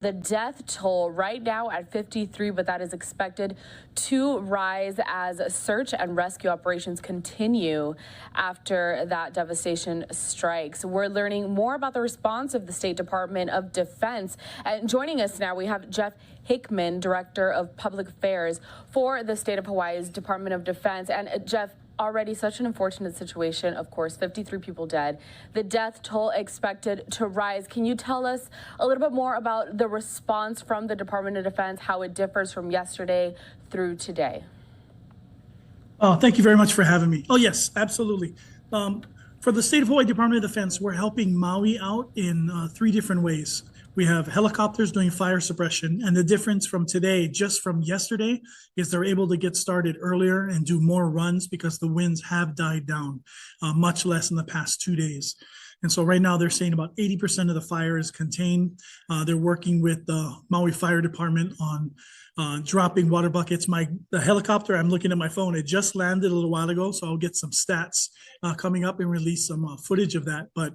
The death toll right now at 53, but that is expected to rise as search and rescue operations continue after that devastation strikes. We're learning more about the response of the State Department of Defense. And joining us now, we have Jeff Hickman, Director of Public Affairs for the State of Hawaii's Department of Defense. And Jeff, already such an unfortunate situation, of course, 53 people dead, the death toll expected to rise. Can you tell us a little bit more about the response from the Department of Defense, how it differs from yesterday through today? Oh, thank you very much for having me. Oh, yes, absolutely. For the State of Hawaii Department of Defense, we're helping Maui out in 3 different ways. We have helicopters doing fire suppression, and the difference from today, just from yesterday, is they're able to get started earlier and do more runs because the winds have died down, much less in the past 2 days. And so right now they're saying about 80% of the fire is contained. They're working with the Maui Fire Department on dropping water buckets. The helicopter, I'm looking at my phone, it just landed a little while ago, so I'll get some stats coming up and release some footage of that. But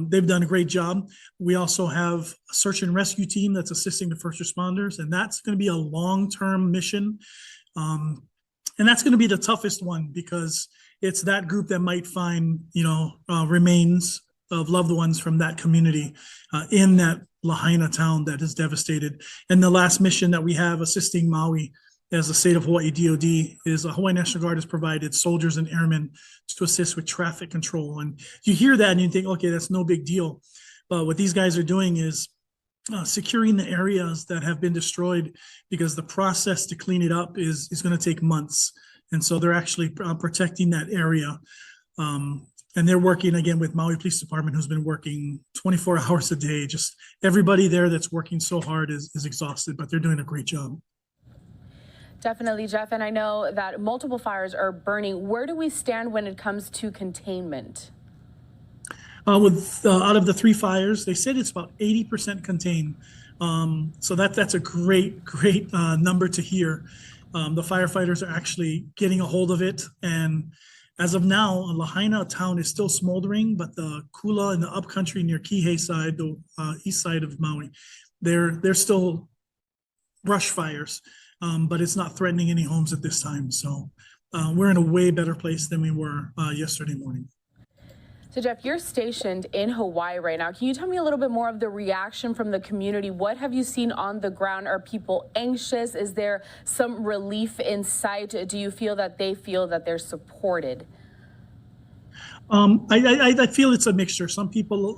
they've done a great job. We also have a search and rescue team that's assisting the first responders, and that's going to be a long-term mission. And that's going to be the toughest one because it's that group that might find, remains of loved ones from that community in that Lahaina town that is devastated. And the last mission that we have assisting Maui as the State of Hawaii DoD is Hawaii National Guard has provided soldiers and airmen to assist with traffic control. And you hear that and you think, okay, that's no big deal. But what these guys are doing is securing the areas that have been destroyed because the process to clean it up is going to take months. And so they're actually protecting that area. And they're working again with Maui Police Department, who's been working 24 hours a day. Just everybody there that's working so hard is exhausted, but they're doing a great job. Definitely, Jeff. And I know that multiple fires are burning. Where do we stand when it comes to containment? Out of the 3 fires, they said it's about 80% contained. So that's a great number to hear. The firefighters are actually getting a hold of it, and as of now, Lahaina town is still smoldering, but the Kula and the upcountry near Kihei side, the east side of Maui, they're still brush fires, but it's not threatening any homes at this time. So we're in a way better place than we were yesterday morning. So Jeff, you're stationed in Hawaii right now. Can you tell me a little bit more of the reaction from the community? What have you seen on the ground? Are people anxious? Is there some relief in sight? Do you feel that they're supported? I feel it's a mixture. Some people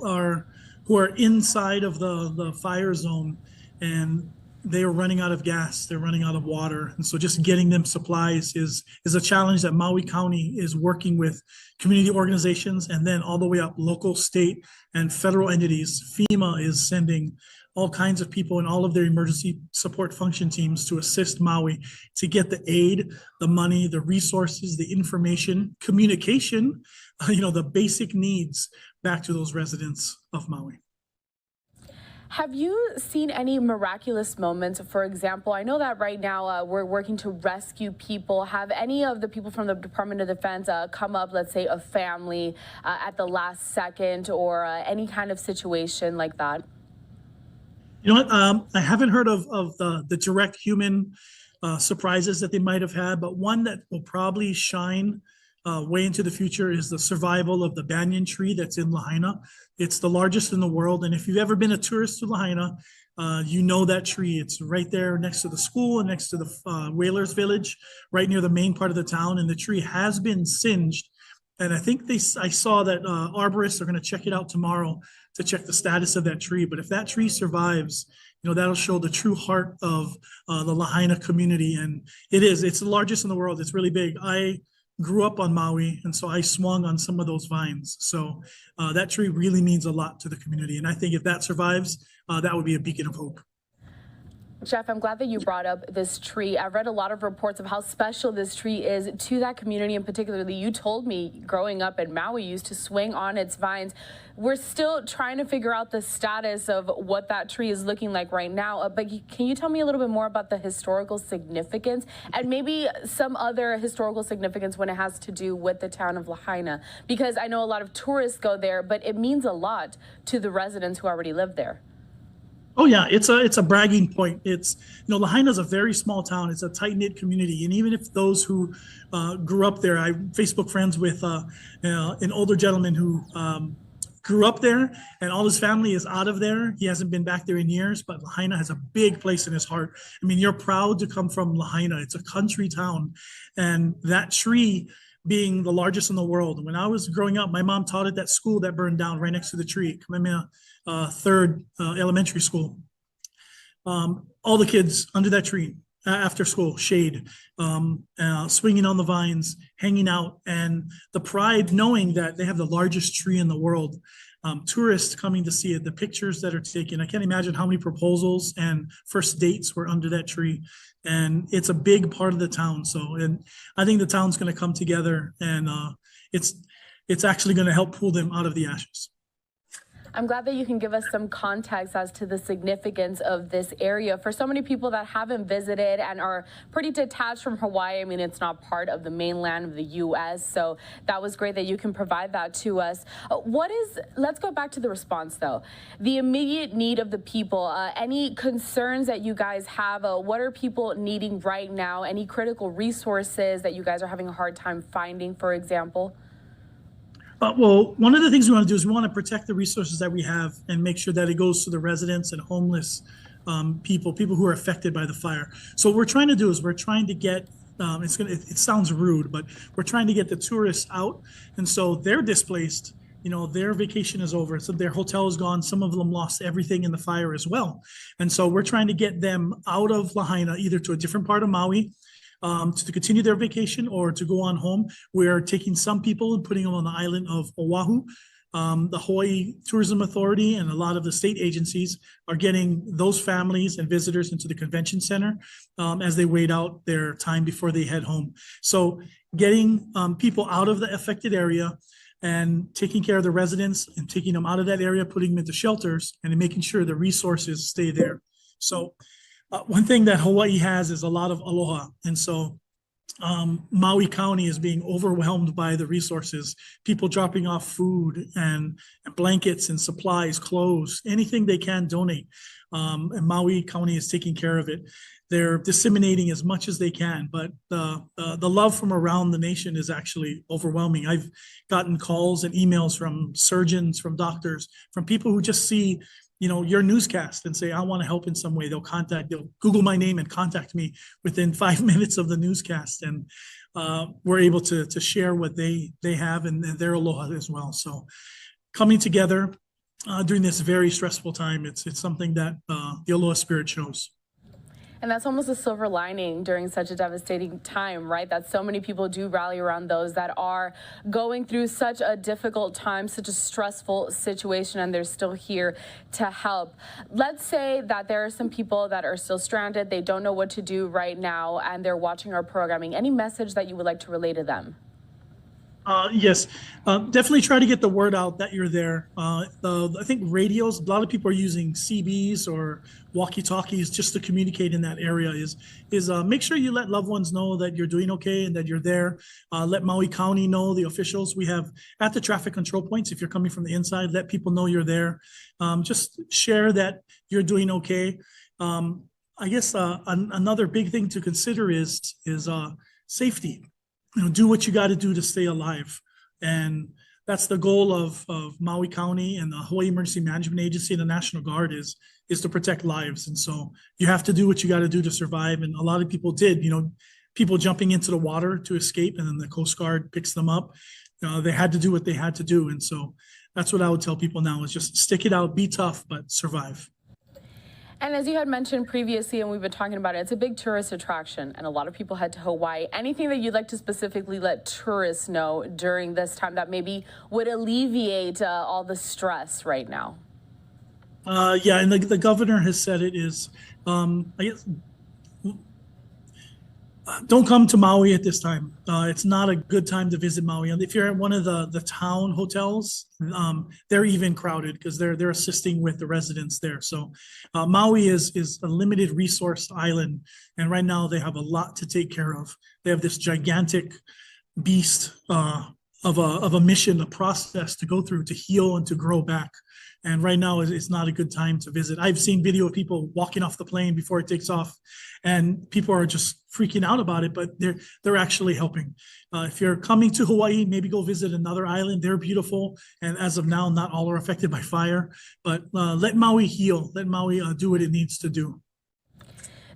who are inside of the fire zone, and they are running out of gas, they're running out of water. And so just getting them supplies is a challenge that Maui County is working with community organizations, and then all the way up local, state, and federal entities. FEMA is sending all kinds of people and all of their emergency support function teams to assist Maui to get the aid, the money, the resources, the information, communication, the basic needs back to those residents of Maui. Have you seen any miraculous moments? For example, I know that right now we're working to rescue people. Have any of the people from the Department of Defense come up, let's say a family at the last second, or any kind of situation like that? You know what? I haven't heard of the direct human surprises that they might have had, but one that will probably shine way into the future is the survival of the banyan tree that's in Lahaina. It's the largest in the world, and if you've ever been a tourist to Lahaina, you know that tree. It's right there next to the school and next to the Whalers Village, right near the main part of the town, and the tree has been singed. And I think I saw that arborists are going to check it out tomorrow to check the status of that tree. But if that tree survives, that'll show the true heart of the Lahaina community. And it's the largest in the world. It's really big. I grew up on Maui, and so I swung on some of those vines. So that tree really means a lot to the community. And I think if that survives, that would be a beacon of hope. Jeff, I'm glad that you brought up this tree. I've read a lot of reports of how special this tree is to that community, and particularly you told me growing up in Maui, you used to swing on its vines. We're still trying to figure out the status of what that tree is looking like right now. But can you tell me a little bit more about the historical significance and maybe some other historical significance when it has to do with the town of Lahaina? Because I know a lot of tourists go there, but it means a lot to the residents who already live there. Oh yeah, it's a bragging point. Lahaina is a very small town. It's a tight knit community, and even if those who grew up there, I'm Facebook friends with an older gentleman who grew up there, and all his family is out of there. He hasn't been back there in years, but Lahaina has a big place in his heart. I mean, you're proud to come from Lahaina. It's a country town, and that tree being the largest in the world. When I was growing up, my mom taught at that school that burned down right next to the tree. Third elementary school. All the kids under that tree after school, shade, swinging on the vines, hanging out, and the pride knowing that they have the largest tree in the world. Tourists coming to see it, the pictures that are taken. I can't imagine how many proposals and first dates were under that tree. And it's a big part of the town. And I think the town's going to come together, and it's actually going to help pull them out of the ashes. I'm glad that you can give us some context as to the significance of this area. For so many people that haven't visited and are pretty detached from Hawaii, I mean, it's not part of the mainland of the U.S., so that was great that you can provide that to us. Let's go back to the response, though. The immediate need of the people, any concerns that you guys have, what are people needing right now? Any critical resources that you guys are having a hard time finding, for example? Well, one of the things we want to do is we want to protect the resources that we have and make sure that it goes to the residents and homeless people who are affected by the fire. So what we're trying to do is we're trying to get, it sounds rude, but we're trying to get the tourists out. And so they're displaced, their vacation is over. So their hotel is gone. Some of them lost everything in the fire as well. And so we're trying to get them out of Lahaina, either to a different part of Maui, to continue their vacation or to go on home. We're taking some people and putting them on the island of Oahu. The Hawaii Tourism Authority and a lot of the state agencies are getting those families and visitors into the convention center as they wait out their time before they head home. So getting people out of the affected area and taking care of the residents and taking them out of that area, putting them into shelters, and making sure the resources stay there. So one thing that Hawaii has is a lot of aloha. And so Maui County is being overwhelmed by the resources, people dropping off food and blankets and supplies, clothes, anything they can donate. And Maui County is taking care of it. They're disseminating as much as they can, but the love from around the nation is actually overwhelming. I've gotten calls and emails from surgeons, from doctors, from people who just see your newscast and say, I want to help in some way. They'll Google my name and contact me within 5 minutes of the newscast. And we're able to share what they have and their aloha as well. So coming together during this very stressful time, it's something that the aloha spirit shows. And that's almost a silver lining during such a devastating time, right? That so many people do rally around those that are going through such a difficult time, such a stressful situation, and they're still here to help. Let's say that there are some people that are still stranded, they don't know what to do right now, and they're watching our programming. Any message that you would like to relay to them? Yes, definitely try to get the word out that you're there. I think radios, a lot of people are using CBs or walkie-talkies just to communicate in that area. Is make sure you let loved ones know that you're doing okay and that you're there. Let Maui County know, the officials. We have at the traffic control points, if you're coming from the inside, let people know you're there. Just share that you're doing okay. I guess another big thing to consider is safety. Do what you got to do to stay alive. And that's the goal of Maui County and the Hawaii Emergency Management Agency and the National Guard is to protect lives. And so you have to do what you got to do to survive. And a lot of people did, people jumping into the water to escape, and then the Coast Guard picks them up. They had to do what they had to do. And so that's what I would tell people now is just stick it out, be tough, but survive. And as you had mentioned previously, and we've been talking about it, it's a big tourist attraction, and a lot of people head to Hawaii. Anything that you'd like to specifically let tourists know during this time that maybe would alleviate all the stress right now? Yeah, and the governor has said it is, I guess, don't come to Maui at this time. It's not a good time to visit Maui. And if you're at one of the town hotels, they're even crowded because they're assisting with the residents there. So Maui is a limited resource island, and right now they have a lot to take care of. They have this gigantic beast of a mission, a process to go through to heal and to grow back. And right now it's not a good time to visit. I've seen video of people walking off the plane before it takes off, and people are just freaking out about it, but they're actually helping. If you're coming to Hawaii, maybe go visit another island. They're beautiful, and as of now, not all are affected by fire. But let Maui heal. Let Maui do what it needs to do.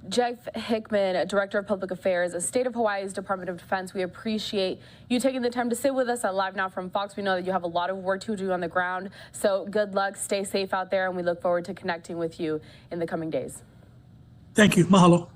Jeff Hickman, Director of Public Affairs, State of Hawaii's Department of Defense, we appreciate you taking the time to sit with us at Live Now from Fox. We know that you have a lot of work to do on the ground, so good luck, stay safe out there, and we look forward to connecting with you in the coming days. Thank you. Mahalo.